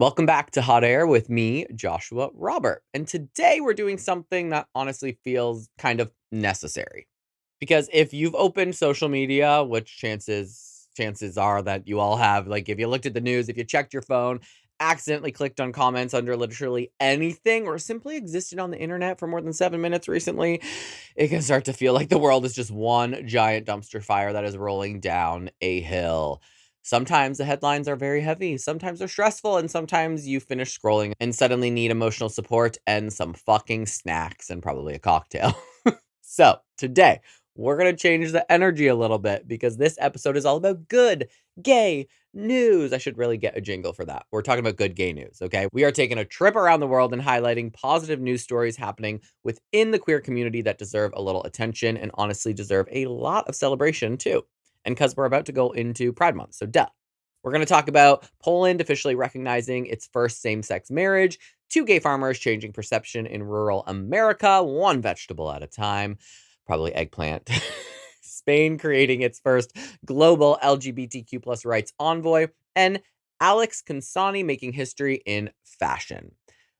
Welcome back to Hot Air with me, Joshua Robert. And today we're doing something that honestly feels kind of necessary. Because if you've opened social media, which chances are that you all have, like if you looked at the news, if you checked your phone, accidentally clicked on comments under literally anything, or simply existed on the internet for more than 7 minutes recently, it can start to feel like the world is just one giant dumpster fire that is rolling down a hill. Sometimes the headlines are very heavy, sometimes they're stressful, and sometimes you finish scrolling and suddenly need emotional support and some fucking snacks and probably a cocktail. So, today, we're going to change the energy a little bit because this episode is all about good gay news. I should really get a jingle for that. We're talking about good gay news, okay? We are taking a trip around the world and highlighting positive news stories happening within the queer community that deserve a little attention and honestly deserve a lot of celebration too. And because we're about to go into Pride Month, so duh. We're going to talk about Poland officially recognizing its first same-sex marriage, two gay farmers changing perception in rural America, one vegetable at a time, probably eggplant. Spain creating its first global LGBTQ plus rights envoy, and Alex Consani making history in fashion.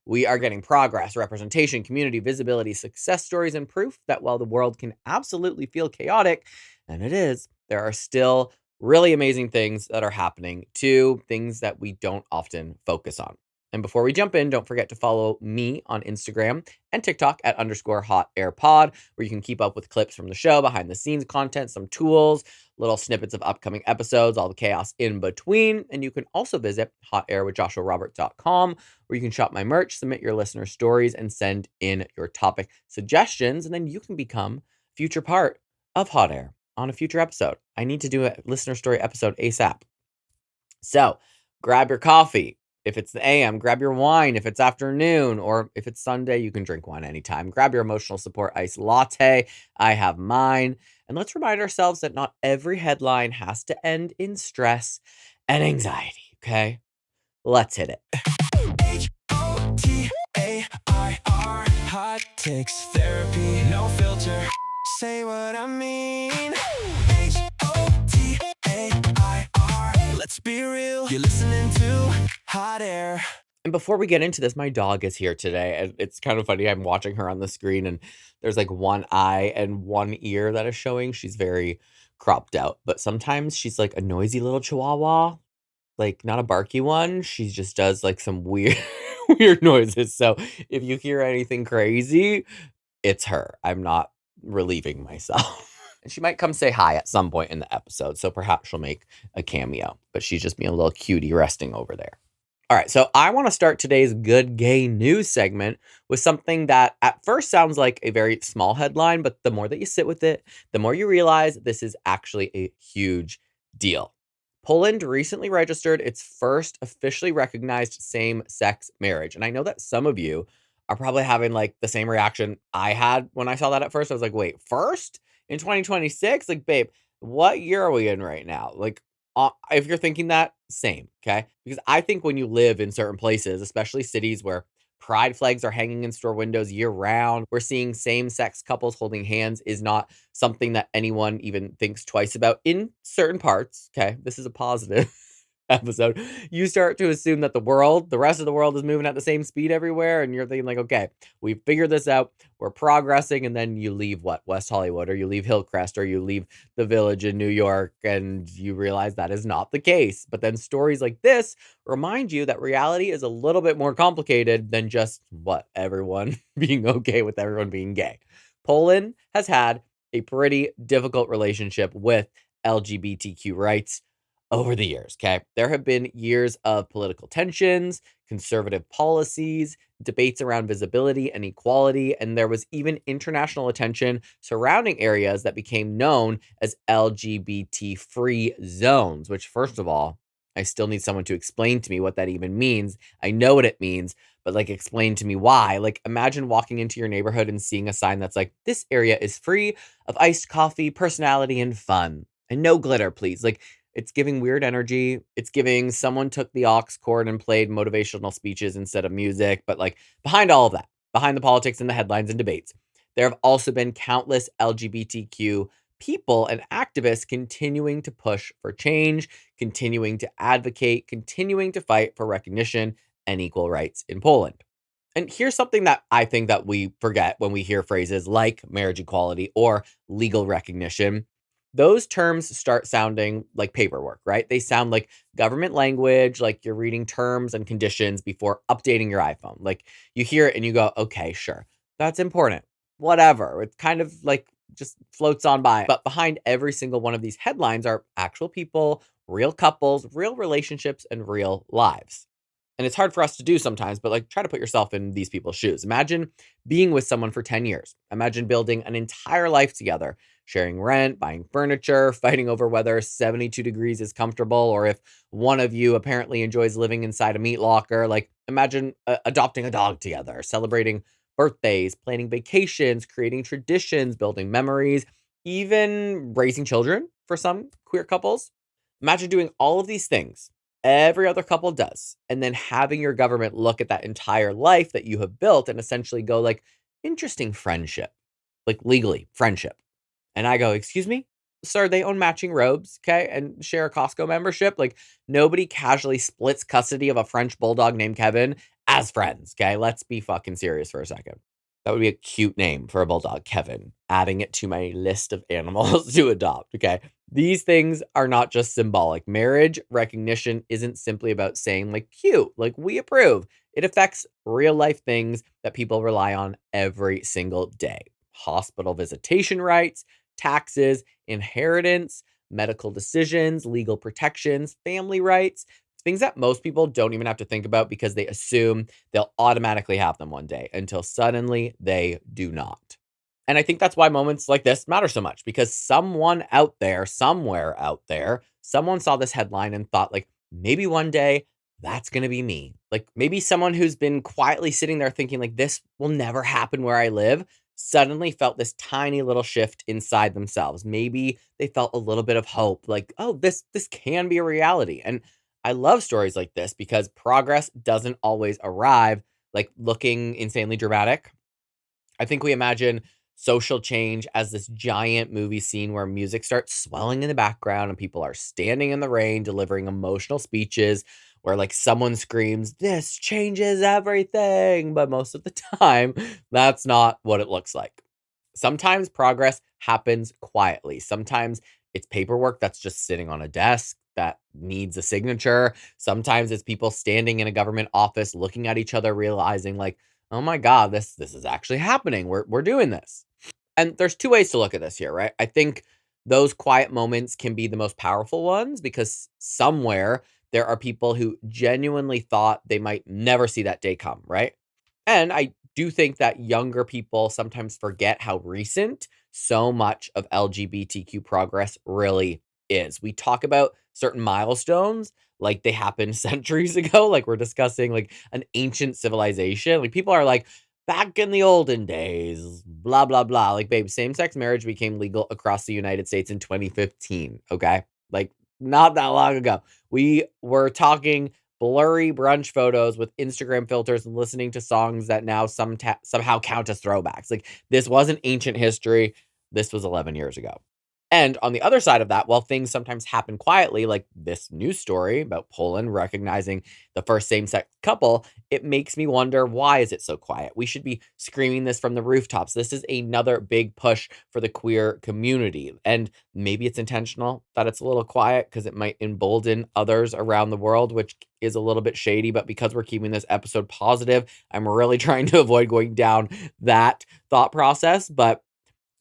We are getting progress, representation, community, visibility, success stories, and proof that while the world can absolutely feel chaotic, and it is, there are still really amazing things that are happening too, things that we don't often focus on. And before we jump in, don't forget to follow me on Instagram and TikTok at _HotAirPod, where you can keep up with clips from the show, behind the scenes content, some tools, little snippets of upcoming episodes, all the chaos in between. And you can also visit hotairwithjoshuarobert.com, where you can shop my merch, submit your listener stories, and send in your topic suggestions. And then you can become a future part of Hot Air on a future episode. I need to do a listener story episode ASAP. So grab your coffee. If it's the AM, grab your wine. If it's afternoon, or if it's Sunday, you can drink wine anytime. Grab your emotional support iced latte. I have mine. And let's remind ourselves that not every headline has to end in stress and anxiety, okay? Let's hit it. HOTAIR, hot takes therapy, no filter. Say what I mean. HOTAIR, let's be real. You're listening to Hot Air. And before we get into this, my dog is here today. And it's kind of funny. I'm watching her on the screen, and there's like one eye and one ear that is showing. She's very cropped out, but sometimes she's like a noisy little chihuahua, like not a barky one. She just does like some weird, weird noises. So if you hear anything crazy, it's her. I'm not relieving myself. And she might come say hi at some point in the episode. So perhaps she'll make a cameo, but she's just being a little cutie resting over there. All right, so I want to start today's good gay news segment with something that at first sounds like a very small headline, but the more that you sit with it, the more you realize this is actually a huge deal. Poland recently registered its first officially recognized same-sex marriage. And I know that some of you are probably having like the same reaction I had when I saw that at first. I was like, wait, first in 2026? Like, babe, what year are we in right now? Like, if you're thinking that, same, okay? Because I think when you live in certain places, especially cities where pride flags are hanging in store windows year round, we're seeing same-sex couples holding hands is not something that anyone even thinks twice about in certain parts, okay? This is a positive episode. You start to assume that the rest of the world is moving at the same speed everywhere, and you're thinking like, okay, we figured this out, we're progressing, and then you leave West Hollywood, or you leave Hillcrest, or you leave the Village in New York, and you realize that is not the case. But then stories like this remind you that reality is a little bit more complicated than just everyone being okay with everyone being gay. Poland has had a pretty difficult relationship with LGBTQ rights over the years, okay? There have been years of political tensions, conservative policies, debates around visibility and equality, and there was even international attention surrounding areas that became known as LGBT-free zones, which, first of all, I still need someone to explain to me what that even means. I know what it means, but like explain to me why. Like imagine walking into your neighborhood and seeing a sign that's like, this area is free of iced coffee, personality, and fun. And no glitter, please. Like it's giving weird energy. It's giving someone took the aux cord and played motivational speeches instead of music. But like behind all of that, behind the politics and the headlines and debates, there have also been countless LGBTQ people and activists continuing to push for change, continuing to advocate, continuing to fight for recognition and equal rights in Poland. And here's something that I think that we forget when we hear phrases like marriage equality or legal recognition. Those terms start sounding like paperwork, right? They sound like government language, like you're reading terms and conditions before updating your iPhone. Like you hear it and you go, okay, sure, that's important. Whatever. It kind of like just floats on by. But behind every single one of these headlines are actual people, real couples, real relationships, and real lives. And it's hard for us to do sometimes, but like try to put yourself in these people's shoes. Imagine being with someone for 10 years. Imagine building an entire life together, sharing rent, buying furniture, fighting over whether 72 degrees is comfortable or if one of you apparently enjoys living inside a meat locker. Like imagine adopting a dog together, celebrating birthdays, planning vacations, creating traditions, building memories, even raising children for some queer couples. Imagine doing all of these things every other couple does, and then having your government look at that entire life that you have built and essentially go like, "Interesting friendship." Like, legally, friendship. And I go, "Excuse me? Sir, they own matching robes, okay, and share a Costco membership." Like, nobody casually splits custody of a French bulldog named Kevin as friends, okay? Let's be fucking serious for a second. That would be a cute name for a bulldog, Kevin. Adding it to my list of animals to adopt, okay? These things are not just symbolic. Marriage recognition isn't simply about saying, like, cute, like, we approve. It affects real life things that people rely on every single day: hospital visitation rights, taxes, inheritance, medical decisions, legal protections, family rights, things that most people don't even have to think about because they assume they'll automatically have them one day until suddenly they do not. And I think that's why moments like this matter so much because someone out there, somewhere out there, someone saw this headline and thought, like, maybe one day that's going to be me. Like maybe someone who's been quietly sitting there thinking, like, this will never happen where I live, suddenly felt this tiny little shift inside themselves. Maybe they felt a little bit of hope, like, oh, this can be a reality. And I love stories like this because progress doesn't always arrive like looking insanely dramatic. I think we imagine social change as this giant movie scene where music starts swelling in the background and people are standing in the rain delivering emotional speeches where like someone screams, "This changes everything." But most of the time, that's not what it looks like. Sometimes progress happens quietly. Sometimes it's paperwork that's just sitting on a desk that needs a signature. Sometimes it's people standing in a government office looking at each other realizing like, "Oh my god, this is actually happening. We're doing this." And there's two ways to look at this here, right? I think those quiet moments can be the most powerful ones because somewhere there are people who genuinely thought they might never see that day come, right? And I do think that younger people sometimes forget how recent so much of LGBTQ progress really is. We talk about certain milestones like they happened centuries ago, like we're discussing like an ancient civilization. Like people are like, back in the olden days, blah, blah, blah. Like, babe, same sex marriage became legal across the United States in 2015. Okay. Like, not that long ago. We were talking blurry brunch photos with Instagram filters and listening to songs that now somehow count as throwbacks. Like, this wasn't ancient history. This was 11 years ago. And on the other side of that, while things sometimes happen quietly, like this news story about Poland recognizing the first same-sex couple, it makes me wonder, why is it so quiet? We should be screaming this from the rooftops. This is another big push for the queer community. And maybe it's intentional that it's a little quiet because it might embolden others around the world, which is a little bit shady. But because we're keeping this episode positive, I'm really trying to avoid going down that thought process. But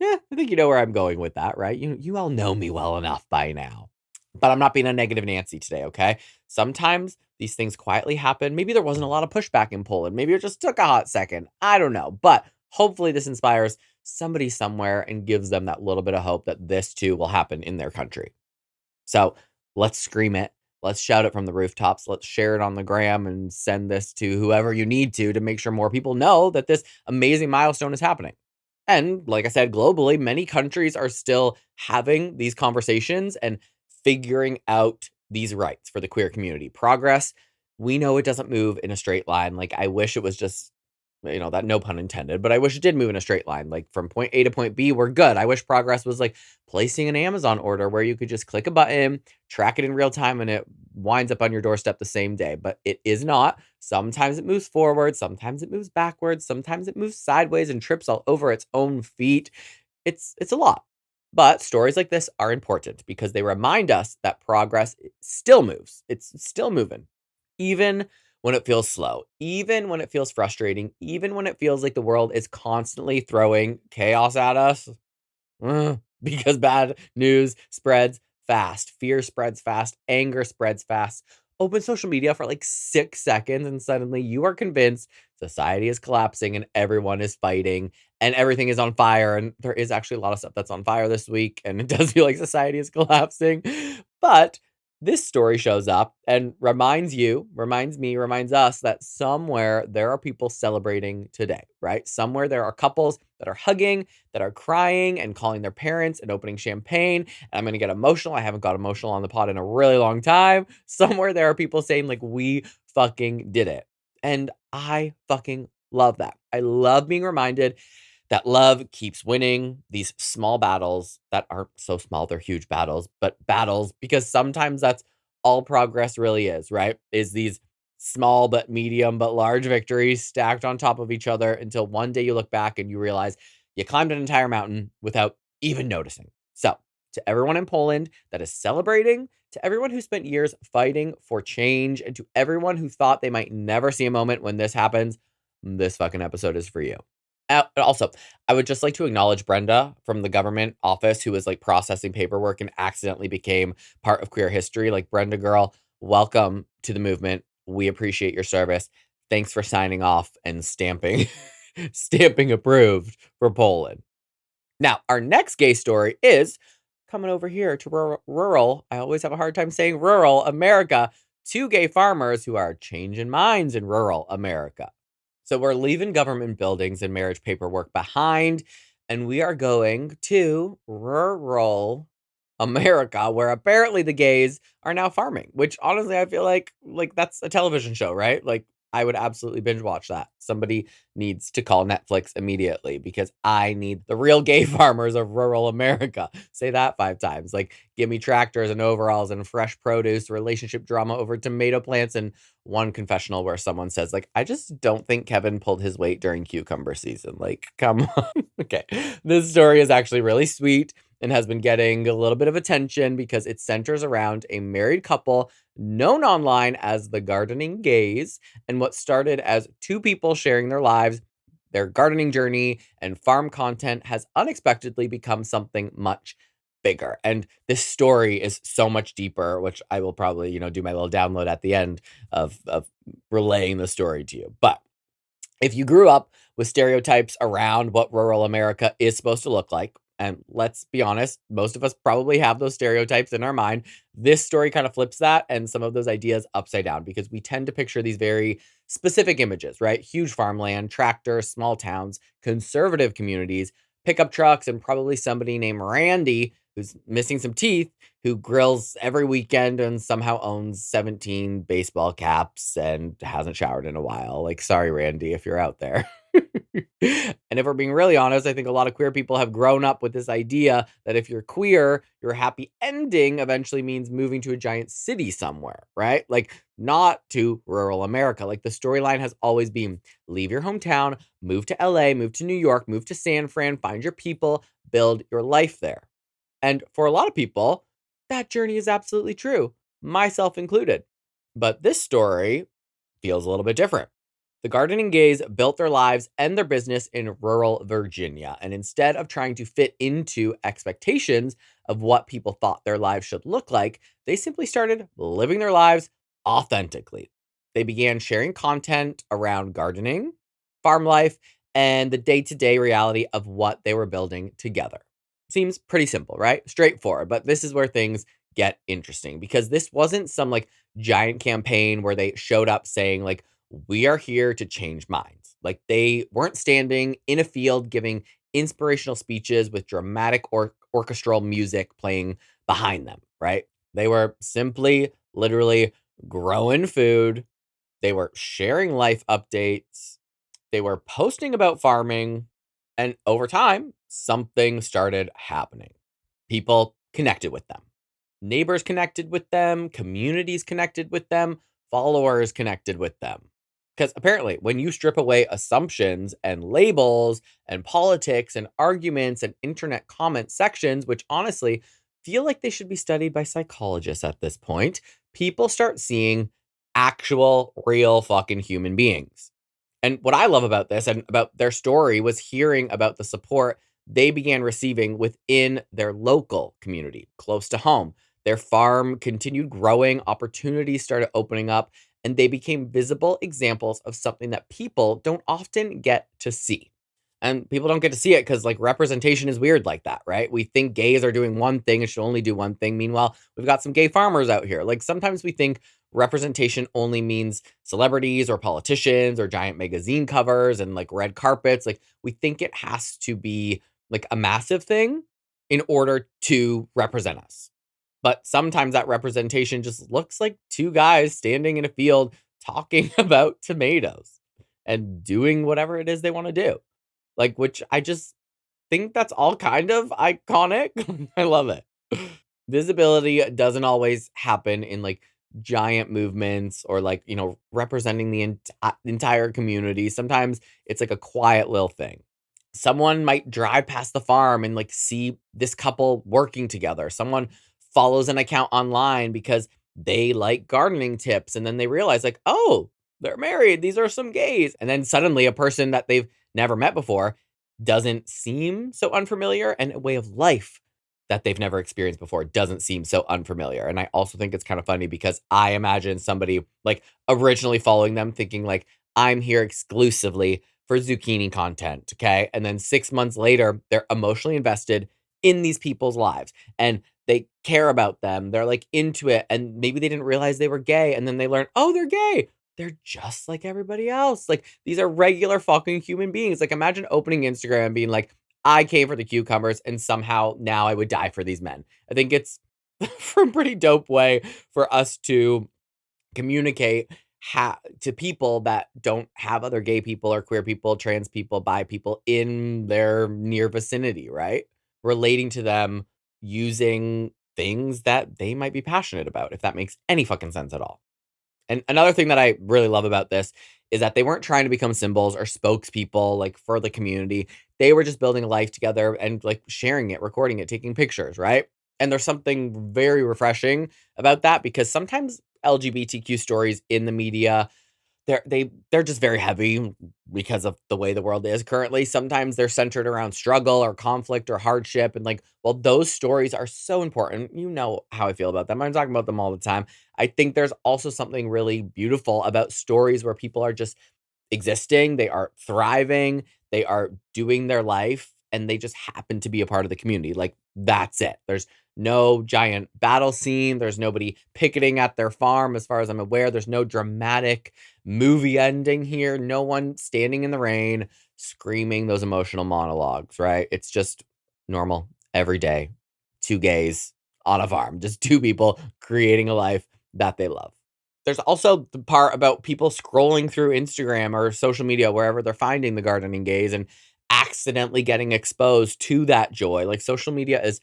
yeah, I think you know where I'm going with that, right? You all know me well enough by now. But I'm not being a negative Nancy today, okay? Sometimes these things quietly happen. Maybe there wasn't a lot of pushback in Poland. Maybe it just took a hot second. I don't know. But hopefully this inspires somebody somewhere and gives them that little bit of hope that this too will happen in their country. So let's scream it. Let's shout it from the rooftops. Let's share it on the gram and send this to whoever you need to make sure more people know that this amazing milestone is happening. And like I said, globally, many countries are still having these conversations and figuring out these rights for the queer community. Progress, we know it doesn't move in a straight line. Like, I wish it was just That no pun intended, but I wish it did move in a straight line. Like from point A to point B, we're good. I wish progress was like placing an Amazon order where you could just click a button, track it in real time, and it winds up on your doorstep the same day. But it is not. Sometimes it moves forward, sometimes it moves backwards, sometimes it moves sideways and trips all over its own feet. It's a lot. But stories like this are important because they remind us that progress still moves. It's still moving. Even when it feels slow, even when it feels frustrating, even when it feels like the world is constantly throwing chaos at us, because bad news spreads fast, fear spreads fast, anger spreads fast. Open social media for like 6 seconds, and suddenly you are convinced society is collapsing and everyone is fighting and everything is on fire. And there is actually a lot of stuff that's on fire this week, and it does feel like society is collapsing. But this story shows up and reminds me, reminds us that somewhere there are people celebrating today, right? Somewhere there are couples that are hugging, that are crying and calling their parents and opening champagne. And I'm going to get emotional. I haven't got emotional on the pod in a really long time. Somewhere there are people saying, like, we fucking did it. And I fucking love that. I love being reminded that love keeps winning these small battles that aren't so small, they're huge battles, but battles, because sometimes that's all progress really is, right? Is these small but medium but large victories stacked on top of each other until one day you look back and you realize you climbed an entire mountain without even noticing. So, to everyone in Poland that is celebrating, to everyone who spent years fighting for change, and to everyone who thought they might never see a moment when this happens, this fucking episode is for you. Also, I would just like to acknowledge Brenda from the government office who was like processing paperwork and accidentally became part of queer history. Like, Brenda girl, welcome to the movement. We appreciate your service. Thanks for signing off and stamping stamping approved for Poland. Now, our next gay story is coming over here to rural, I always have a hard time saying rural America, two gay farmers who are changing minds in rural America. So we're leaving government buildings and marriage paperwork behind, and we are going to rural America, where apparently the gays are now farming, which honestly I feel like that's a television show, right? Like, I would absolutely binge watch that. Somebody needs to call Netflix immediately because I need the real gay farmers of rural America. Say that 5 times. Like, give me tractors and overalls and fresh produce, relationship drama over tomato plants, and one confessional where someone says, like, I just don't think Kevin pulled his weight during cucumber season. Like, come on. Okay. This story is actually really sweet and has been getting a little bit of attention because it centers around a married couple known online as the Gardening Gays, and what started as two people sharing their lives, their gardening journey, and farm content has unexpectedly become something much bigger. And this story is so much deeper, which I will probably, do my little download at the end of relaying the story to you. But if you grew up with stereotypes around what rural America is supposed to look like, and let's be honest, most of us probably have those stereotypes in our mind, this story kind of flips that and some of those ideas upside down because we tend to picture these very specific images, right? Huge farmland, tractors, small towns, conservative communities, pickup trucks, and probably somebody named Randy who's missing some teeth, who grills every weekend and somehow owns 17 baseball caps and hasn't showered in a while. Like, sorry, Randy, if you're out there. And if we're being really honest, I think a lot of queer people have grown up with this idea that if you're queer, your happy ending eventually means moving to a giant city somewhere, right? Like, not to rural America. Like, the storyline has always been leave your hometown, move to LA, move to New York, move to San Fran, find your people, build your life there. And for a lot of people, that journey is absolutely true, myself included. But this story feels a little bit different. The gardening gays built their lives and their business in rural Virginia. And instead of trying to fit into expectations of what people thought their lives should look like, they simply started living their lives authentically. They began sharing content around gardening, farm life, and the day to day reality of what they were building together. Seems pretty simple, right? Straightforward. But this is where things get interesting because this wasn't some like giant campaign where they showed up saying, like, we are here to change minds. Like, they weren't standing in a field giving inspirational speeches with dramatic orchestral music playing behind them, right? They were simply, literally growing food. They were sharing life updates, They were posting about farming, and over time, something started happening. People connected with them. Neighbors connected with them, communities connected with them, followers connected with them. Because apparently, when you strip away assumptions and labels and politics and arguments and internet comment sections, which honestly feel like they should be studied by psychologists at this point, people start seeing actual, real fucking human beings. And what I love about this and about their story was hearing about the support they began receiving within their local community, close to home. Their farm continued growing, opportunities started opening up, and they became visible examples of something that people don't often get to see. And people don't get to see it because, like, representation is weird like that, right? We think gays are doing one thing and should only do one thing. Meanwhile, we've got some gay farmers out here. Like, sometimes we think representation only means celebrities or politicians or giant magazine covers and like red carpets. Like, we think it has to be like a massive thing in order to represent us. But sometimes that representation just looks like two guys standing in a field talking about tomatoes and doing whatever it is they want to do. Like, which I just think that's all kind of iconic. I love it. Visibility doesn't always happen in like giant movements or like, representing the entire community. Sometimes it's like a quiet little thing. Someone might drive past the farm and like see this couple working together. Someone follows an account online because they like gardening tips and then they realize like, "Oh, they're married. These are some gays." And then suddenly a person that they've never met before doesn't seem so unfamiliar, and a way of life that they've never experienced before doesn't seem so unfamiliar. And I also think it's kind of funny because I imagine somebody like originally following them thinking like, "I'm here exclusively for zucchini content." Okay. And then 6 months later, they're emotionally invested in these people's lives and they care about them. They're like into it. And maybe they didn't realize they were gay. And then they learn, oh, they're gay. They're just like everybody else. Like, these are regular fucking human beings. Like, imagine opening Instagram and being like, I came for the cucumbers and somehow now I would die for these men. I think it's a pretty dope way for us to communicate to people that don't have other gay people or queer people, trans people, bi people in their near vicinity, right? Relating to them using things that they might be passionate about, if that makes any fucking sense at all. And another thing that I really love about this is that they weren't trying to become symbols or spokespeople like for the community. They were just building a life together and like sharing it, recording it, taking pictures, right? And there's something very refreshing about that because sometimes LGBTQ stories in the media they're just very heavy because of the way the world is currently. Sometimes they're centered around struggle or conflict or hardship, and like, well, those stories are so important. You know how I feel about them. I'm talking about them all the time. I think there's also something really beautiful about stories where people are just existing, they are thriving, they are doing their life, and they just happen to be a part of the community. Like, that's it. There's no giant battle scene. There's nobody picketing at their farm, as far as I'm aware. There's no dramatic movie ending here. No one standing in the rain screaming those emotional monologues, right? It's just normal, every day, two gays on a farm, just two people creating a life that they love. There's also the part about people scrolling through Instagram or social media, wherever they're finding the gardening gays and accidentally getting exposed to that joy. Like, social media is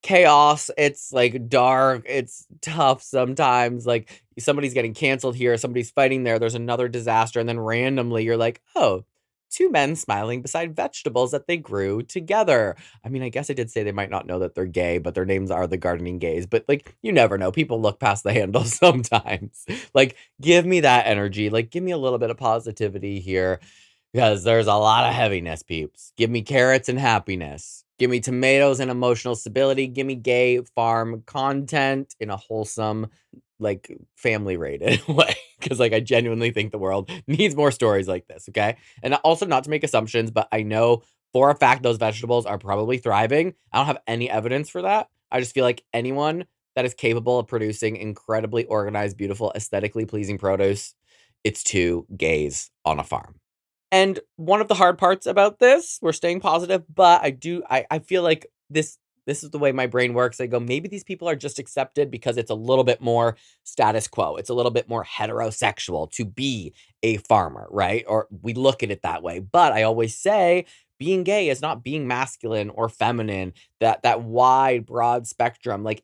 chaos. It's like dark. It's tough sometimes. Like, somebody's getting canceled here, somebody's fighting there. There's another disaster. And then randomly you're like, oh, two men smiling beside vegetables that they grew together. I mean, I guess I did say they might not know that they're gay, but their names are the gardening gays. But like, you never know. People look past the handle sometimes. Like, give me that energy. Like, give me a little bit of positivity here because there's a lot of heaviness, peeps. Give me carrots and happiness. Give me tomatoes and emotional stability. Give me gay farm content in a wholesome, like, family rated way. Because, like, I genuinely think the world needs more stories like this, okay? And also, not to make assumptions, but I know for a fact those vegetables are probably thriving. I don't have any evidence for that. I just feel like anyone that is capable of producing incredibly organized, beautiful, aesthetically pleasing produce, it's two gays on a farm. And one of the hard parts about this, we're staying positive, but I feel like this this is the way my brain works. I go, maybe these people are just accepted because it's a little bit more status quo. It's a little bit more heterosexual to be a farmer, right? Or we look at it that way. But I always say being gay is not being masculine or feminine, that wide, broad spectrum. Like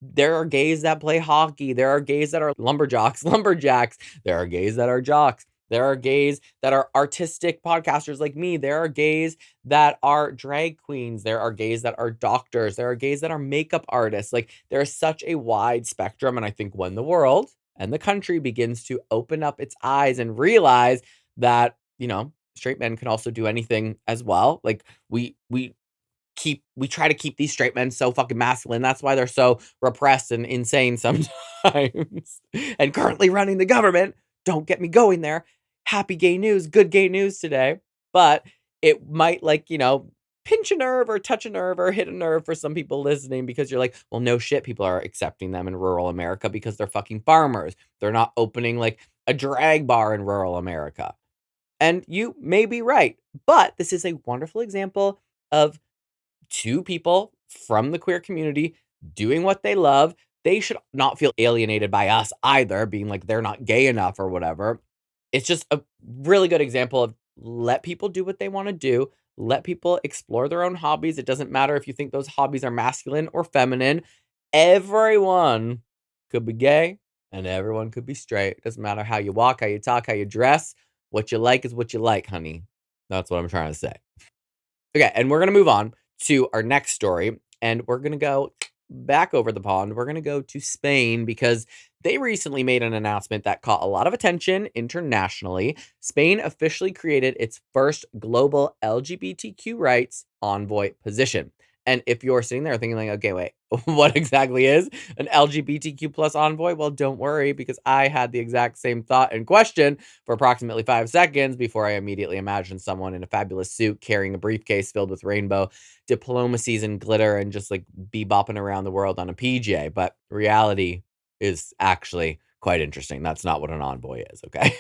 there are gays that play hockey. There are gays that are lumberjacks. There are gays that are jocks. There are gays that are artistic podcasters like me. There are gays that are drag queens. There are gays that are doctors. There are gays that are makeup artists. Like there is such a wide spectrum. And I think when the world and the country begins to open up its eyes and realize that, straight men can also do anything as well. Like we try to keep these straight men so fucking masculine. That's why they're so repressed and insane sometimes. And currently running the government. Don't get me going there. Happy gay news, good gay news today. But it might pinch a nerve or touch a nerve or hit a nerve for some people listening because you're like, well, no shit, people are accepting them in rural America because they're fucking farmers. They're not opening like a drag bar in rural America. And you may be right, but this is a wonderful example of two people from the queer community doing what they love. They should not feel alienated by us either, being like they're not gay enough or whatever. It's just a really good example of let people do what they want to do. Let people explore their own hobbies. It doesn't matter if you think those hobbies are masculine or feminine. Everyone could be gay and everyone could be straight. It doesn't matter how you walk, how you talk, how you dress. What you like is what you like, honey. That's what I'm trying to say. Okay, and we're going to move on to our next story, and we're going to go back over the pond. We're going to go to Spain because they recently made an announcement that caught a lot of attention internationally. Spain officially created its first global LGBTQ rights envoy position. And if you're sitting there thinking like, okay, wait, what exactly is an LGBTQ plus envoy? Well, don't worry, because I had the exact same thought and question for approximately 5 seconds before I immediately imagined someone in a fabulous suit carrying a briefcase filled with rainbow diplomacies and glitter and just like bebopping around the world on a PJ. But reality is actually quite interesting. That's not what an envoy is, okay?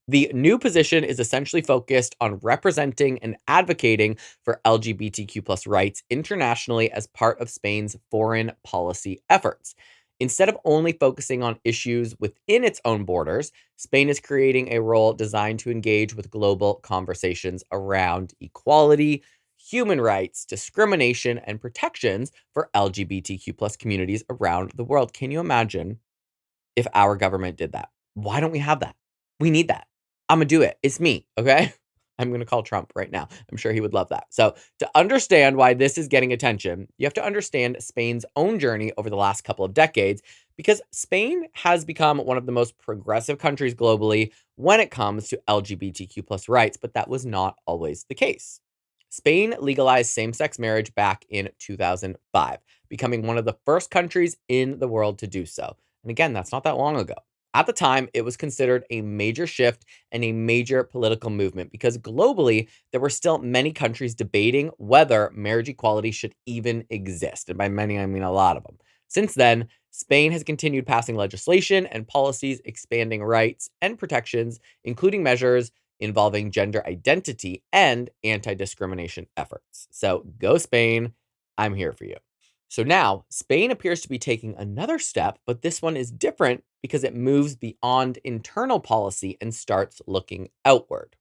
The new position is essentially focused on representing and advocating for LGBTQ plus rights internationally as part of Spain's foreign policy efforts. Instead of only focusing on issues within its own borders, Spain is creating a role designed to engage with global conversations around equality, human rights, discrimination, and protections for LGBTQ plus communities around the world. Can you imagine if our government did that? Why don't we have that? We need that. I'm gonna do it. It's me, okay? I'm gonna call Trump right now. I'm sure he would love that. So, to understand why this is getting attention, you have to understand Spain's own journey over the last couple of decades, because Spain has become one of the most progressive countries globally when it comes to LGBTQ plus rights, but that was not always the case. Spain legalized same sex marriage back in 2005, becoming one of the first countries in the world to do so. And again, that's not that long ago. At the time, it was considered a major shift and a major political movement because globally, there were still many countries debating whether marriage equality should even exist. And by many, I mean a lot of them. Since then, Spain has continued passing legislation and policies expanding rights and protections, including measures involving gender identity and anti discrimination efforts. So go Spain. I'm here for you. So now, Spain appears to be taking another step, but this one is different because it moves beyond internal policy and starts looking outward.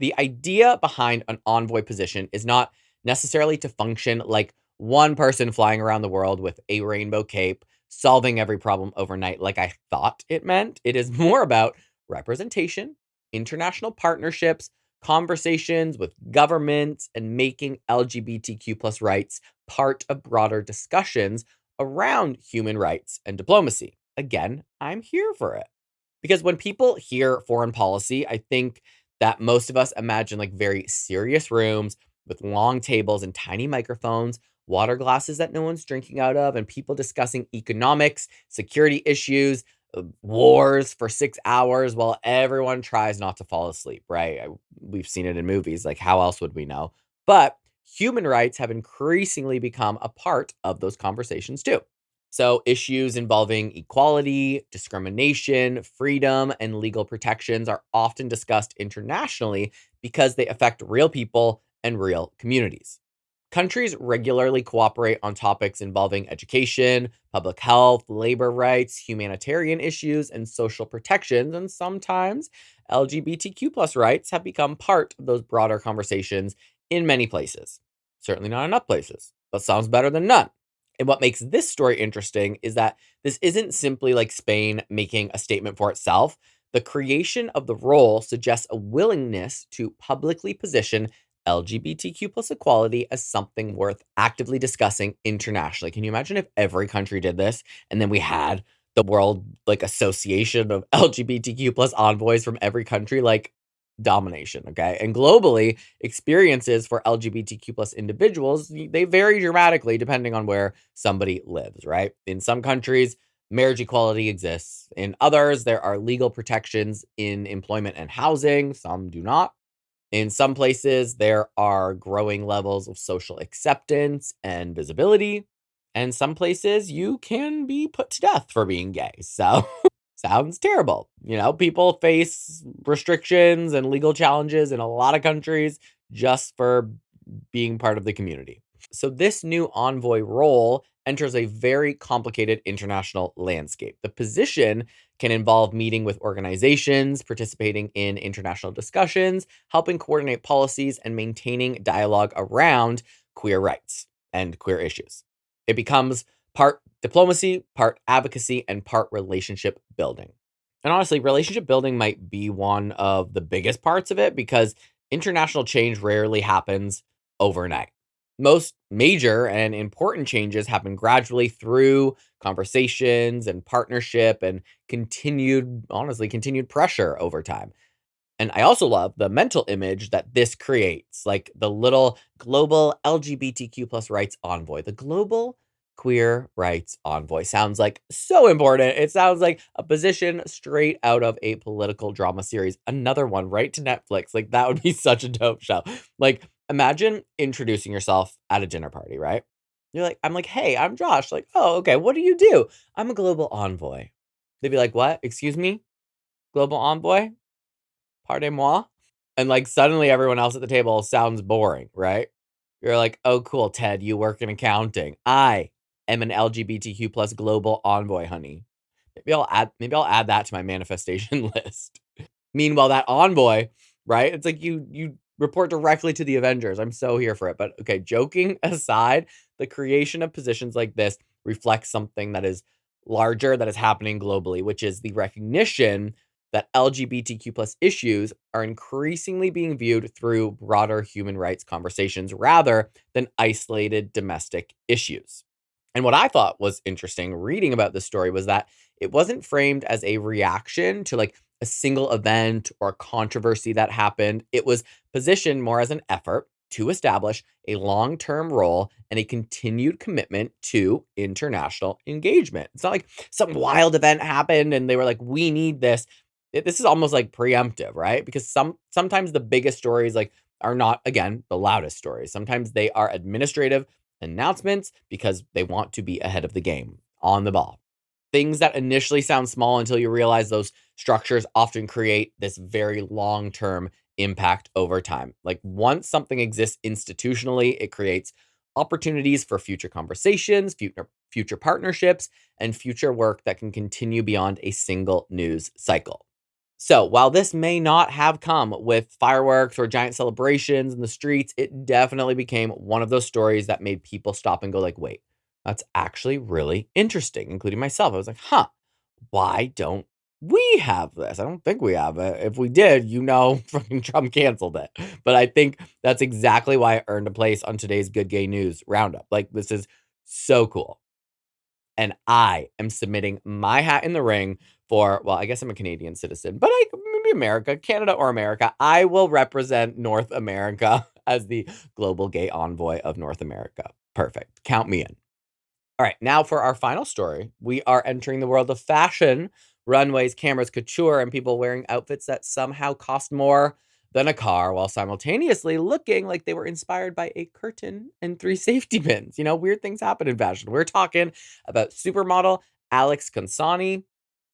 The idea behind an envoy position is not necessarily to function like one person flying around the world with a rainbow cape, solving every problem overnight like I thought it meant. It is more about representation, international partnerships, conversations with governments, and making LGBTQ plus rights part of broader discussions around human rights and diplomacy. Again, I'm here for it. Because when people hear foreign policy, I think that most of us imagine like very serious rooms with long tables and tiny microphones, water glasses that no one's drinking out of, and people discussing economics, security issues, wars for 6 hours while everyone tries not to fall asleep, right? We've seen it in movies. Like, how else would we know? But human rights have increasingly become a part of those conversations too. So, issues involving equality, discrimination, freedom, and legal protections are often discussed internationally because they affect real people and real communities. Countries regularly cooperate on topics involving education, public health, labor rights, humanitarian issues, and social protections. And sometimes LGBTQ plus rights have become part of those broader conversations in many places. Certainly not enough places, but sounds better than none. And what makes this story interesting is that this isn't simply like Spain making a statement for itself. The creation of the role suggests a willingness to publicly position LGBTQ plus equality as something worth actively discussing internationally. Can you imagine if every country did this and then we had the world like association of LGBTQ plus envoys from every country? Like domination, okay? And globally, experiences for LGBTQ plus individuals, they vary dramatically depending on where somebody lives, right? In some countries, marriage equality exists. In others, there are legal protections in employment and housing. Some do not. In some places, there are growing levels of social acceptance and visibility. And some places, you can be put to death for being gay. So, sounds terrible. People face restrictions and legal challenges in a lot of countries just for being part of the community. So, this new envoy role enters a very complicated international landscape. The position can involve meeting with organizations, participating in international discussions, helping coordinate policies, and maintaining dialogue around queer rights and queer issues. It becomes part diplomacy, part advocacy, and part relationship building. And honestly, relationship building might be one of the biggest parts of it because international change rarely happens overnight. Most major and important changes happen gradually through conversations and partnership and continued pressure over time. And I also love the mental image that this creates, like the little global LGBTQ plus rights envoy. The global queer rights envoy sounds like so important. It sounds like a position straight out of a political drama series. Another one right to Netflix. Like that would be such a dope show. Like imagine introducing yourself at a dinner party, right? I'm like, hey, I'm Josh. Like, oh, okay. What do you do? I'm a global envoy. They'd be like, what? Excuse me? Global envoy? Pardon-moi? And, like, suddenly everyone else at the table sounds boring, right? You're like, "Oh, cool, Ted, you work in accounting. I am an LGBTQ plus global envoy, honey." Maybe I'll add that to my manifestation list. Meanwhile, that envoy, right? It's like you report directly to the Avengers. I'm so here for it. But okay, joking aside, the creation of positions like this reflects something that is larger that is happening globally, which is the recognition that LGBTQ plus issues are increasingly being viewed through broader human rights conversations rather than isolated domestic issues. And what I thought was interesting reading about this story was that it wasn't framed as a reaction to like a single event or controversy that happened. It was positioned more as an effort to establish a long term role and a continued commitment to international engagement. It's not like some wild event happened and they were like, we need this. This is almost like preemptive, right? Because sometimes the biggest stories like are not again the loudest stories. Sometimes they are administrative announcements because they want to be ahead of the game on the ball. Things that initially sound small until you realize those structures often create this very long term impact over time. Like once something exists institutionally, it creates opportunities for future conversations, future partnerships, and future work that can continue beyond a single news cycle. So, while this may not have come with fireworks or giant celebrations in the streets, it definitely became one of those stories that made people stop and go like, "Wait, that's actually really interesting," including myself. I was like, "Huh, why don't we have this? I don't think we have it. If we did, fucking Trump canceled it." But I think that's exactly why it earned a place on today's Good Gay News roundup. Like, this is so cool. And I am submitting my hat in the ring for, well, I guess I'm a Canadian citizen, but maybe America, Canada or America. I will represent North America as the global gay envoy of North America. Perfect. Count me in. All right, now for our final story. We are entering the world of fashion, runways, cameras, couture, and people wearing outfits that somehow cost more than a car while simultaneously looking like they were inspired by a curtain and three safety pins. Weird things happen in fashion. We're talking about supermodel Alex Consani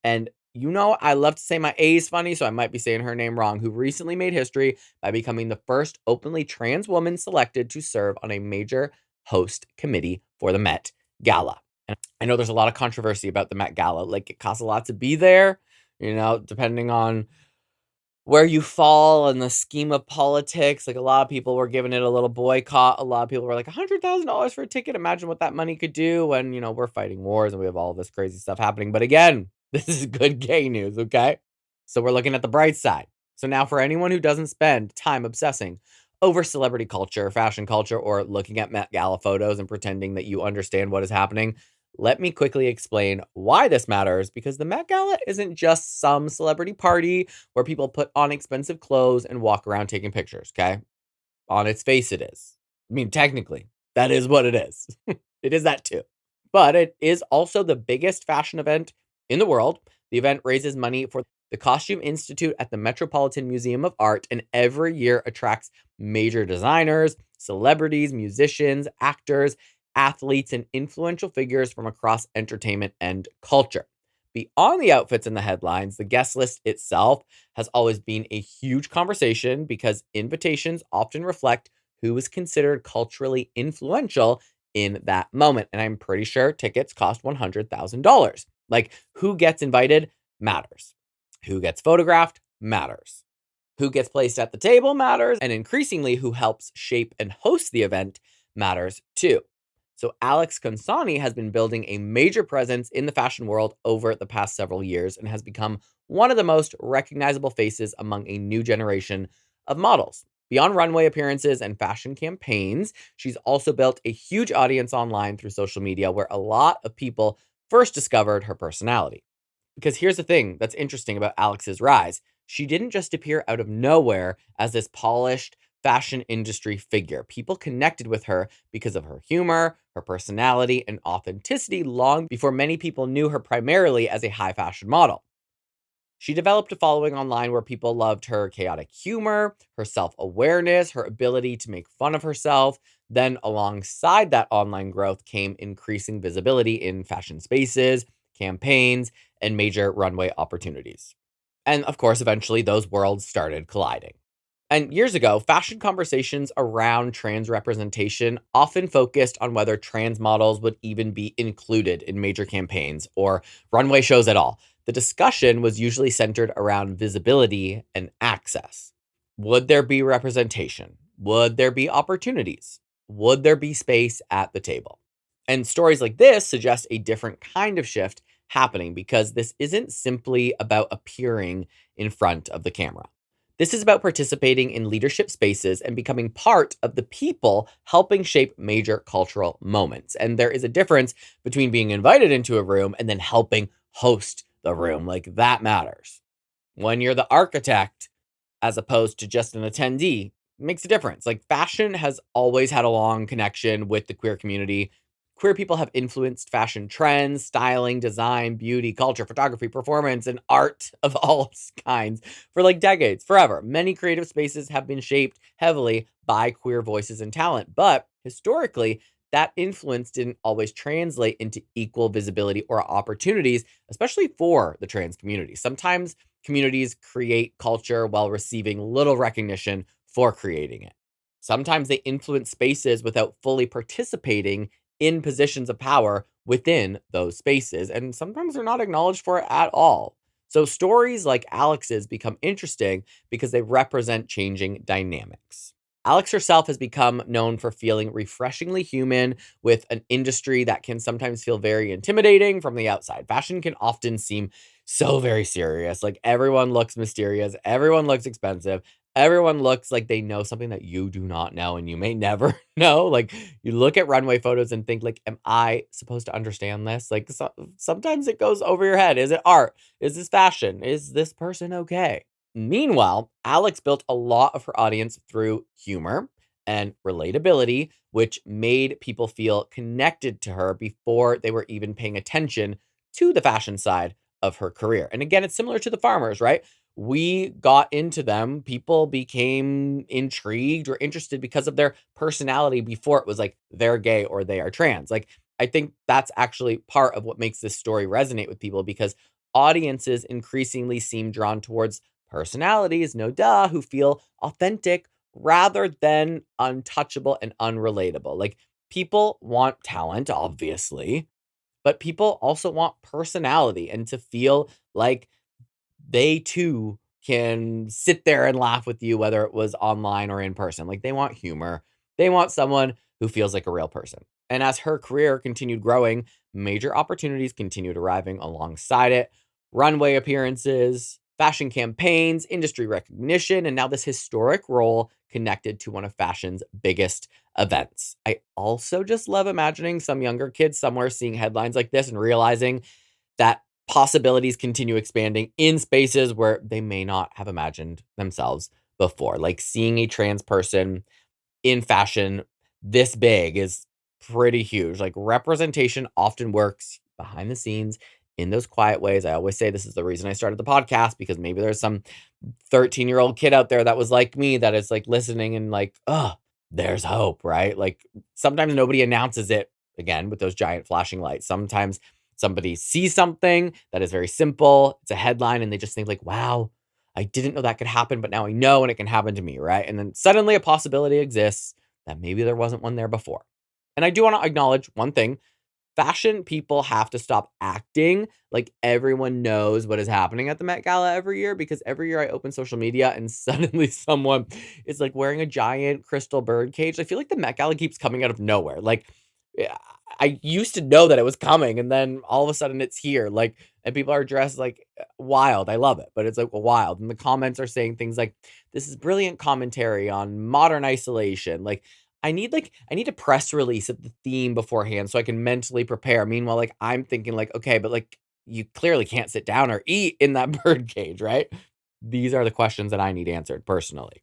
and you know, I love to say my A is funny, so I might be saying her name wrong, who recently made history by becoming the first openly trans woman selected to serve on a major host committee for the Met Gala. And I know there's a lot of controversy about the Met Gala. Like, it costs a lot to be there, you know, depending on where you fall in the scheme of politics. Like, a lot of people were giving it a little boycott. A lot of people were like, $100,000 for a ticket. Imagine what that money could do when, you know, we're fighting wars and we have all this crazy stuff happening. But again, this is good gay news, okay? So we're looking at the bright side. So now, for anyone who doesn't spend time obsessing over celebrity culture, fashion culture, or looking at Met Gala photos and pretending that you understand what is happening, let me quickly explain why this matters, because the Met Gala isn't just some celebrity party where people put on expensive clothes and walk around taking pictures, okay? On its face, it is. I mean, technically, that is what it is. It is that too. But it is also the biggest fashion event in the world. The event raises money for the Costume Institute at the Metropolitan Museum of Art, and every year attracts major designers, celebrities, musicians, actors, athletes, and influential figures from across entertainment and culture. Beyond the outfits and the headlines, the guest list itself has always been a huge conversation because invitations often reflect who is considered culturally influential in that moment. And I'm pretty sure tickets cost $100,000. Like, who gets invited matters. Who gets photographed matters. Who gets placed at the table matters. And increasingly, who helps shape and host the event matters too. So Alex Consani has been building a major presence in the fashion world over the past several years and has become one of the most recognizable faces among a new generation of models. Beyond runway appearances and fashion campaigns, she's also built a huge audience online through social media where a lot of people first discovered her personality. Because here's the thing that's interesting about Alex's rise. She didn't just appear out of nowhere as this polished fashion industry figure. People connected with her because of her humor, her personality, and authenticity long before many people knew her primarily as a high fashion model. She developed a following online where people loved her chaotic humor, her self awareness, her ability to make fun of herself. Then, alongside that online growth, came increasing visibility in fashion spaces, campaigns, and major runway opportunities. And of course, eventually, those worlds started colliding. And years ago, fashion conversations around trans representation often focused on whether trans models would even be included in major campaigns or runway shows at all. The discussion was usually centered around visibility and access. Would there be representation? Would there be opportunities? Would there be space at the table? And stories like this suggest a different kind of shift happening because this isn't simply about appearing in front of the camera. This is about participating in leadership spaces and becoming part of the people helping shape major cultural moments. And there is a difference between being invited into a room and then helping host the room. Like, that matters. When you're the architect, as opposed to just an attendee, makes a difference. Like, fashion has always had a long connection with the queer community. Queer people have influenced fashion trends, styling, design, beauty, culture, photography, performance, and art of all kinds for like decades, forever. Many creative spaces have been shaped heavily by queer voices and talent, but historically, that influence didn't always translate into equal visibility or opportunities, especially for the trans community. Sometimes communities create culture while receiving little recognition for creating it. Sometimes they influence spaces without fully participating in positions of power within those spaces, and sometimes they're not acknowledged for it at all. So stories like Alex's become interesting because they represent changing dynamics. Alex herself has become known for feeling refreshingly human with an industry that can sometimes feel very intimidating from the outside. Fashion can often seem so very serious. Like, everyone looks mysterious, everyone looks expensive, everyone looks like they know something that you do not know and you may never know. Like, you look at runway photos and think, like, am I supposed to understand this? Like, sometimes it goes over your head. Is it art? Is this fashion? Is this person okay? Meanwhile, Alex built a lot of her audience through humor and relatability, which made people feel connected to her before they were even paying attention to the fashion side of her career. And again, it's similar to the farmers, right? We got into them. People became intrigued or interested because of their personality before it was like they're gay or they are trans. Like, I think that's actually part of what makes this story resonate with people because audiences increasingly seem drawn towards personalities, no duh, who feel authentic rather than untouchable and unrelatable. Like, people want talent, obviously, but people also want personality and to feel like they too can sit there and laugh with you, whether it was online or in person. Like, they want humor. They want someone who feels like a real person. And as her career continued growing, major opportunities continued arriving alongside it. Runway appearances, fashion campaigns, industry recognition, and now this historic role connected to one of fashion's biggest events. I also just love imagining some younger kids somewhere seeing headlines like this and realizing that possibilities continue expanding in spaces where they may not have imagined themselves before. Like, seeing a trans person in fashion this big is pretty huge. Like, representation often works behind the scenes in those quiet ways. I always say this is the reason I started the podcast, because maybe there's some 13-year-old kid out there that was like me that is like listening and like, oh, there's hope, right? Like, sometimes nobody announces it again with those giant flashing lights. Sometimes somebody sees something that is very simple. It's a headline and they just think like, wow, I didn't know that could happen, but now I know and it can happen to me, right? And then suddenly a possibility exists that maybe there wasn't one there before. And I do want to acknowledge one thing. Fashion people have to stop acting like everyone knows what is happening at the Met Gala every year, because every year I open social media and suddenly someone is like wearing a giant crystal bird cage. I feel like the Met Gala keeps coming out of nowhere. Like, yeah, I used to know that it was coming and then all of a sudden it's here. Like, and people are dressed like wild. I love it, but it's like wild. And the comments are saying things like, this is brilliant commentary on modern isolation. Like, I need a press release of the theme beforehand so I can mentally prepare. Meanwhile, like, I'm thinking like, okay, but like, you clearly can't sit down or eat in that bird cage, right? These are the questions that I need answered personally.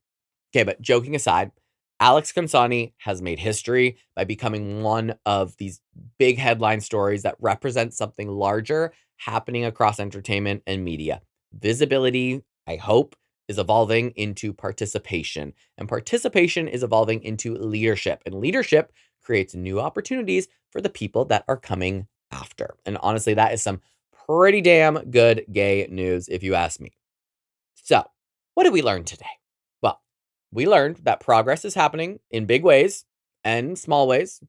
Okay, but joking aside, Alex Consani has made history by becoming one of these big headline stories that represent something larger happening across entertainment and media. Visibility, I hope, is evolving into participation, and participation is evolving into leadership, and leadership creates new opportunities for the people that are coming after. And honestly, that is some pretty damn good gay news, if you ask me. So, what did we learn today? Well, we learned that progress is happening in big ways and small ways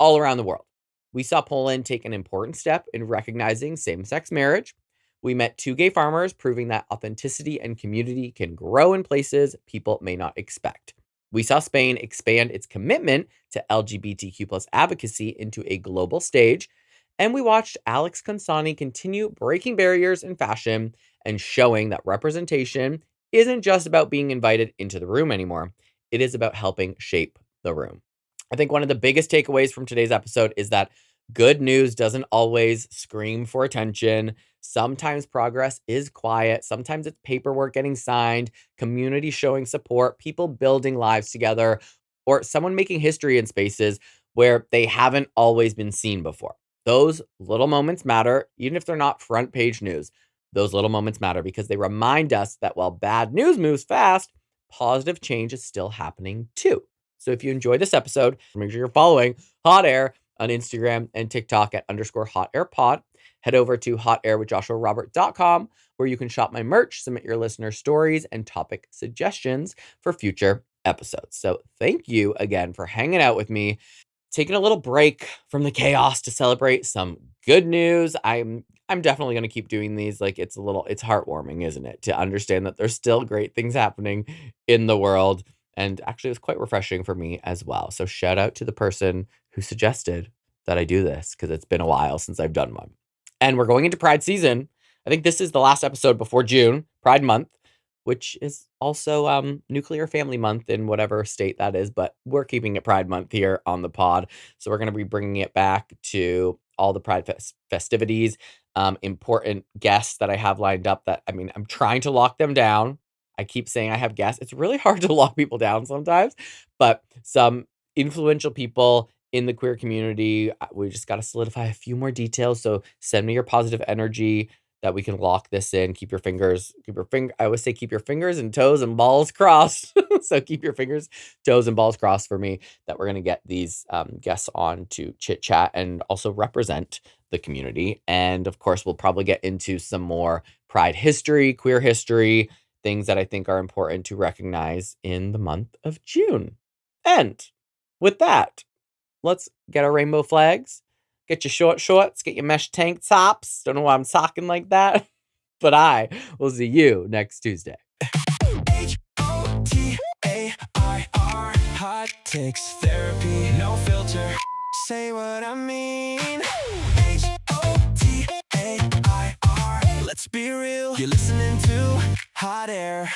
all around the world. We saw Poland take an important step in recognizing same sex marriage. We met two gay farmers, proving that authenticity and community can grow in places people may not expect. We saw Spain expand its commitment to LGBTQ plus advocacy into a global stage. And we watched Alex Consani continue breaking barriers in fashion and showing that representation isn't just about being invited into the room anymore. It is about helping shape the room. I think one of the biggest takeaways from today's episode is that good news doesn't always scream for attention. Sometimes progress is quiet. Sometimes it's paperwork getting signed, community showing support, people building lives together, or someone making history in spaces where they haven't always been seen before. Those little moments matter, even if they're not front page news. Those little moments matter because they remind us that while bad news moves fast, positive change is still happening too. So if you enjoyed this episode, make sure you're following Hot Air on Instagram and TikTok at _HotAirPod. Head over to hotairwithjoshuarobert.com where you can shop my merch, submit your listener stories, and topic suggestions for future episodes. So thank you again for hanging out with me, taking a little break from the chaos to celebrate some good news. I'm definitely going to keep doing these. Like, it's heartwarming, isn't it? To understand that there's still great things happening in the world. And actually, it was quite refreshing for me as well. So shout out to the person who suggested that I do this, because it's been a while since I've done one. And we're going into Pride season. I think this is the last episode before June, Pride Month, which is also Nuclear Family Month in whatever state that is, but we're keeping it Pride Month here on the pod. So we're going to be bringing it back to all the Pride festivities, important guests that I have lined up that, I mean, I'm trying to lock them down. I keep saying I have guests. It's really hard to lock people down sometimes, but some influential people in the queer community. We just got to solidify a few more details. So send me your positive energy. that we can lock this in. I always say keep your fingers and toes and balls crossed. So keep your fingers, toes, and balls crossed for me that we're going to get these guests on to chit chat and also represent the community. And of course, we'll probably get into some more pride history, queer history, things that I think are important to recognize in the month of June. And with that, let's get our rainbow flags. Get your short shorts, get your mesh tank tops. Don't know why I'm talking like that, but I will see you next Tuesday. HOTAIR, hot takes therapy, no filter. Say what I mean. HOTAIR, let's be real. You're listening to Hot Air.